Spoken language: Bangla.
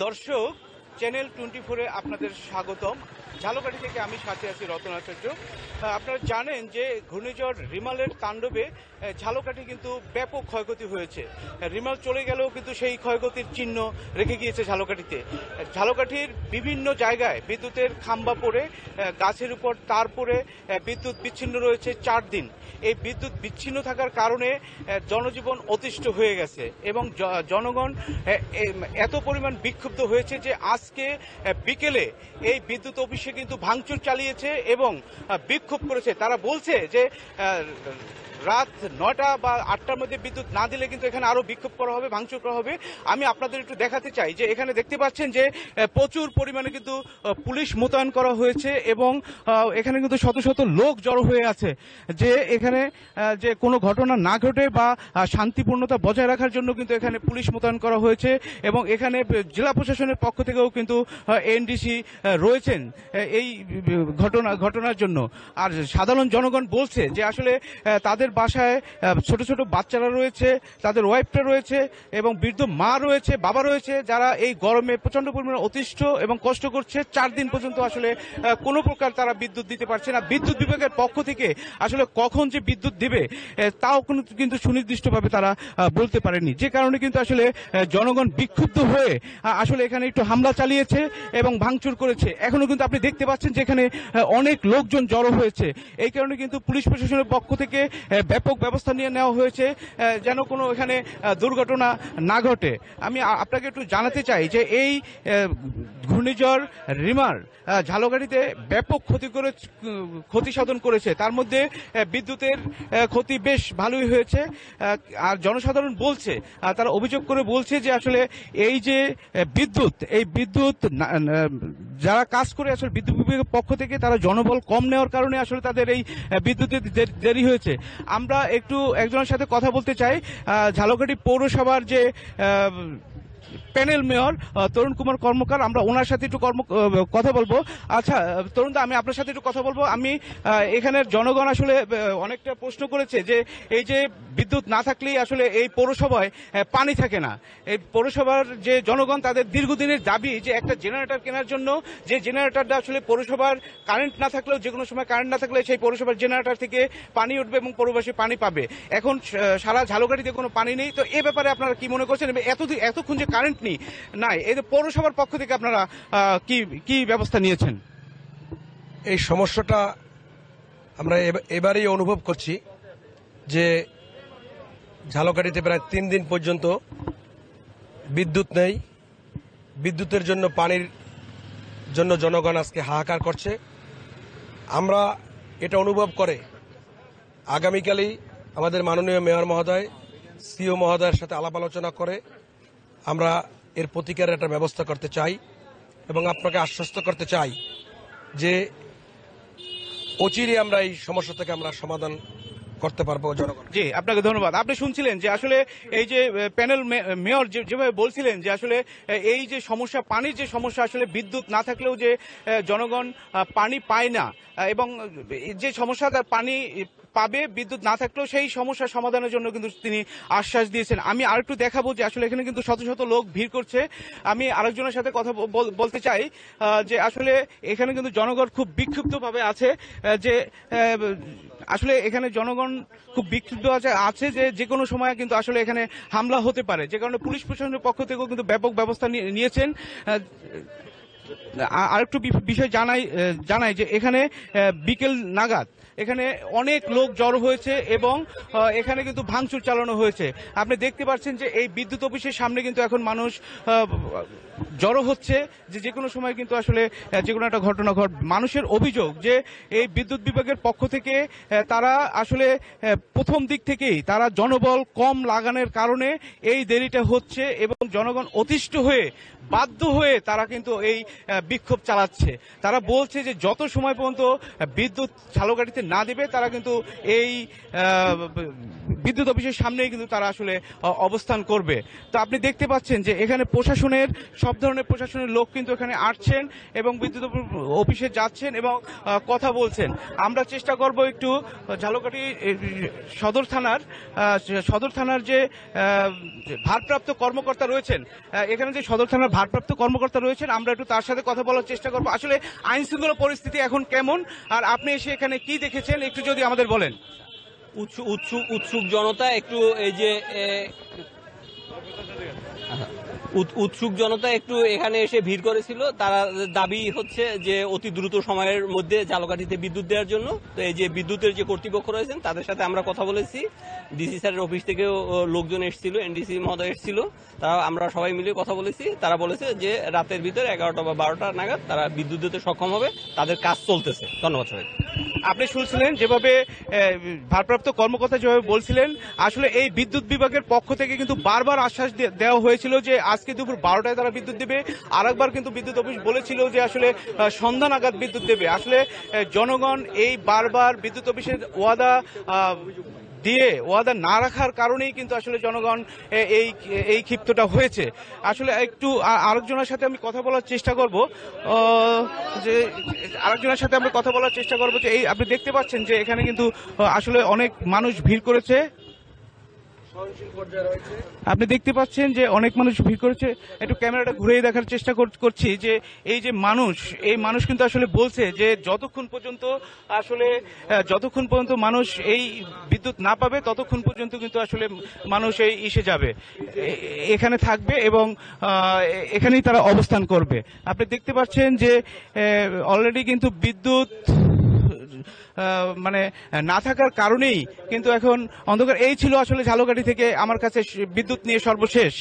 দর্শক, চ্যানেল 24-এ আপনাদের স্বাগতম। ঝালকাঠি থেকে আমি সাথে আছি রতনাচার্য। আপনারা জানেন যে ঘূর্ণিঝড় রিমালের তাণ্ডবে ঝালকাঠি কিন্তু ব্যাপক ক্ষয়ক্ষতি হয়েছে। রিমাল চলে গেলেও কিন্তু সেই ক্ষয়ক্ষতির চিহ্ন রেখে গিয়েছে ঝালকাঠিতে। ঝালকাঠির বিভিন্ন জায়গায় বিদ্যুতের খাম্বা পড়ে, গাছের উপর তার পড়ে বিদ্যুৎ বিচ্ছিন্ন রয়েছে 4 দিন। এই বিদ্যুৎ বিচ্ছিন্ন থাকার কারণে জনজীবন অতিষ্ঠ হয়ে গেছে এবং জনগণ এত পরিমাণ বিক্ষুব্ধ হয়েছে যে আজকে বিকেলে এই বিদ্যুৎ অফিসে কিন্তু ভাঙচুর চালিয়েছে এবং বিক্ষোভ করেছে। তারা বলছে যে রাত 9টা বা 8টার মধ্যে বিদ্যুৎ না দিলে কিন্তু এখানে আরো বিক্ষোভ করা হবে, ভাঙচুর করা হবে। আমি আপনাদের একটু দেখাতে চাই যে এখানে দেখতে পাচ্ছেন যে প্রচুর পরিমাণে কিন্তু পুলিশ মোতায়েন করা হয়েছে এবং এখানে কিন্তু শত শত লোক জড়ো হয়ে আছে যে এখানে যে কোনো ঘটনা না ঘটে বা শান্তিপূর্ণতা বজায় রাখার জন্য কিন্তু এখানে পুলিশ মোতায়েন করা হয়েছে এবং এখানে জেলা প্রশাসনের পক্ষ থেকেও কিন্তু এনডিসি রয়েছেন এই ঘটনার জন্য। আর সাধারণ জনগণ বলছে যে আসলে তাদের বাসায় ছোট ছোট বাচ্চারা রয়েছে, তাদের ওয়াইফটা রয়েছে এবং বৃদ্ধ মা রয়েছে, বাবা রয়েছে, যারা এই গরমে প্রচন্ড পরিমাণে অতিষ্ঠ এবং কষ্ট করছে। 4 দিন পর্যন্ত আসলে কোনো প্রকার তারা বিদ্যুৎ দিতে পারছে না। বিদ্যুৎ বিভাগের পক্ষ থেকে আসলে কখন যে বিদ্যুৎ দিবে তাও কিন্তু সুনির্দিষ্টভাবে তারা বলতে পারেনি, যে কারণে কিন্তু আসলে জনগণ বিক্ষুব্ধ হয়ে আসলে এখানে একটু হামলা চালিয়েছে এবং ভাঙচুর করেছে। এখনো কিন্তু আপনি দেখতে পাচ্ছেন যে এখানে অনেক লোকজন জড়ো হয়েছে। এই কারণে কিন্তু পুলিশ প্রশাসনের পক্ষ থেকে ব্যাপক ব্যবস্থা নিয়ে নেওয়া হয়েছে যেন কোনো এখানে দুর্ঘটনা না ঘটে। আমি আপনাকে একটু জানাতে চাই যে এই ঘূর্ণিঝড় রিমার ঝালকাঠিতে ব্যাপক ক্ষতি সাধন করেছে। তার মধ্যে বিদ্যুতের ক্ষতি বেশ ভালোই হয়েছে। আর জনসাধারণ বলছে, তারা অভিযোগ করে বলছে যে আসলে এই যে বিদ্যুৎ যারা কাজ করে আসলে বিদ্যুৎ বিভাগের পক্ষ থেকে তারা জনবল কম নেওয়ার কারণে আসলে তাদের এই বিদ্যুতের দেরি হয়েছে। আমরা একটু একজনের সাথে কথা বলতে চাই। ঝালকাঠি পৌরসভার যে প্যানেল মেয়র তরুণ কুমার কর্মকার, আমরা ওনার সাথে একটু কথা বলবো। আচ্ছা তরুণ দা, আমি আপনার সাথে একটু কথা বলবো। আমি এখানের জনগণ আসলে অনেকটা প্রশ্ন করেছে যে এই যে বিদ্যুৎ না থাকলেই আসলে এই পৌরসভায় পানি থাকে না। এই পৌরসভার যে জনগণ, তাদের দীর্ঘদিনের দাবি যে একটা জেনারেটর কেনার জন্য, যে জেনারেটরটা আসলে পৌরসভার কারেন্ট না থাকলেও, যে কোনো সময় কারেন্ট না থাকলে সেই পৌরসভার জেনারেটর থেকে পানি উঠবে এবং পৌরবাসী পানি পাবে। এখন সারা ঝালকাঠিতে কোনো পানি নেই। তো এ ব্যাপারে আপনারা কি মনে করছেন? এতক্ষণ যে কারেন্ট নাই, এই পৌরসভার পক্ষ থেকে আপনারা কি ব্যবস্থা নিয়েছেন? এই সমস্যাটা আমরা এবারেই অনুভব করছি যে ঝালকাঠিতে প্রায় 3 দিন পর্যন্ত বিদ্যুৎ নেই। বিদ্যুতের জন্য, পানির জন্য জনগণ আজকে হাহাকার করছে। আমরা এটা অনুভব করে আগামীকালই আমাদের মাননীয় মেয়র মহোদয়, সিও মহোদয়ের সাথে আলাপ আলোচনা করে আমরা এর প্রতিকারের একটা ব্যবস্থা করতে চাই এবং আপনাকে আশ্বস্ত করতে চাই যে অচিরে আমরা এই সমস্যা থেকে আমরা সমাধান করতে পারবো জনগণ। জি, আপনাকে ধন্যবাদ। আপনি শুনছিলেন যে আসলে এই যে প্যানেল মেয়র যেভাবে বলছিলেন যে আসলে এই যে সমস্যা, পানির যে সমস্যা, আসলে বিদ্যুৎ না থাকলেও যে জনগণ পানি পায় না এবং যে সমস্যা তার পানি পাবে বিদ্যুৎ না থাকলেও, সেই সমস্যার সমাধানের জন্য কিন্তু তিনি আশ্বাস দিয়েছেন। আমি আরেকটু দেখাবো যে আসলে এখানে কিন্তু শত শত লোক ভিড় করছে। আমি আরেকজনের সাথে কথা বলতে চাই যে আসলে এখানে কিন্তু জনগণ খুব বিক্ষুব্ধভাবে আছে যে আসলে এখানে জনগণ খুব বিক্ষুব্ধ আছে যে কোনো সময় কিন্তু আসলে এখানে হামলা হতে পারে, যে কারণে পুলিশ প্রশাসনের পক্ষ থেকেও কিন্তু ব্যাপক ব্যবস্থা নিয়েছেন। আরেকটু বিষয় জানাই যে এখানে বিকেল নাগাদ এখানে অনেক লোক জড়ো হয়েছে এবং এখানে কিন্তু ভাঙচুর চালানো হয়েছে। আপনি দেখতে পাচ্ছেন যে এই বিদ্যুৎ অফিসের সামনে কিন্তু এখন মানুষ জড়ো হচ্ছে যে কোনো সময় কিন্তু আসলে যে কোনো একটা ঘটনা মানুষের অভিযোগ যে এই বিদ্যুৎ বিভাগের পক্ষ থেকে তারা আসলে প্রথম দিক থেকেই তারা জনবল কম লাগানোর কারণে এই দেরিটা হচ্ছে এবং জনগণ অতিষ্ঠ হয়ে, বাধ্য হয়ে তারা কিন্তু এই বিক্ষোভ চালাচ্ছে। তারা বলছে যে যত সময় পর্যন্ত বিদ্যুৎ ঝালকাঠিতে না দেবে তারা কিন্তু এই বিদ্যুৎ অফিসের সামনেই কিন্তু তারা আসলে অবস্থান করবে। তো আপনি দেখতে পাচ্ছেন যে এখানে প্রশাসনের সব ধরনের প্রশাসনের লোক কিন্তু এখানে আসছেন এবং বিদ্যুৎ অফিসে যাচ্ছেন এবং কথা বলছেন। আমরা চেষ্টা করব একটু ঝালকাঠি সদর থানার যে ভারপ্রাপ্ত কর্মকর্তা রয়েছেন, এখানে যে সদর থানার ভারপ্রাপ্ত কর্মকর্তা রয়েছেন, আমরা একটু তার সাথে কথা বলার চেষ্টা করব। আসলে আইন শৃঙ্খলা পরিস্থিতি এখন কেমন, আর আপনি এসে এখানে কি দেখেছেন একটু যদি আমাদের বলেন। উৎসুক জনতা একটু এই যে উৎসুক জনতা একটু এখানে এসে ভিড় করেছিল। তারা দাবি হচ্ছে যে অতি দ্রুত সময়ের মধ্যে ঝালকাঠিতে বিদ্যুৎ দেওয়ার জন্য। তো এই যে বিদ্যুতের যে কর্তৃপক্ষ রয়েছেন তাদের সাথে আমরা কথা বলেছি। ডিসি স্যারের অফিস থেকেও লোকজন এসেছিল, এনডিসি মহোদয় এসেছিল, তারা আমরা সবাই মিলে কথা বলেছি। তারা বলেছে যে রাতের ভিতরে 11টা বা 12টা নাগাদ তারা বিদ্যুৎ দিতে সক্ষম হবে, তাদের কাজ চলতেছে। ধন্যবাদ সবাই। আপনি শুনছিলেন যেভাবে ভারপ্রাপ্ত কর্মকর্তা যেভাবে বলছিলেন, আসলে এই বিদ্যুৎ বিভাগের পক্ষ থেকে কিন্তু বারবার আশ্বাস দেওয়া হয়েছিল যে আজকে দুপুর 12টায় তারা বিদ্যুৎ দেবে। আরেকবার কিন্তু বিদ্যুৎ অফিস বলেছিল যে আসলে সন্ধ্যা নাগাদ বিদ্যুৎ দেবে। আসলে জনগণ এই বারবার বিদ্যুৎ অফিসের ওয়াদা না রাখার কারণেই কিন্তু আসলে জনগণ এই ক্ষিপ্তটা হয়েছে। আসলে একটু আরেকজনের সাথে আমি কথা বলার চেষ্টা করব, যে এই আপনি দেখতে পাচ্ছেন যে এখানে কিন্তু আসলে অনেক মানুষ ভিড় করেছে। আপনি দেখতে পাচ্ছেন যে অনেক মানুষ ভিড় করেছে। একটু ক্যামেরাটা ঘুরেই দেখার চেষ্টা করছি যে এই যে মানুষ কিন্তু আসলে বলছে যে যতক্ষণ পর্যন্ত মানুষ এই বিদ্যুৎ না পাবে ততক্ষণ পর্যন্ত কিন্তু আসলে মানুষ এই ইসে যাবে, এখানে থাকবে এবং এখানেই তারা অবস্থান করবে। আপনি দেখতে পাচ্ছেন যে অলরেডি কিন্তু বিদ্যুৎ মানে না থাকার কারণেই কিন্তু এখন অন্ধকার। এই ছিল আসলে ঝালকাঠি থেকে আমার কাছে বিদ্যুৎ নিয়ে সর্বশেষ।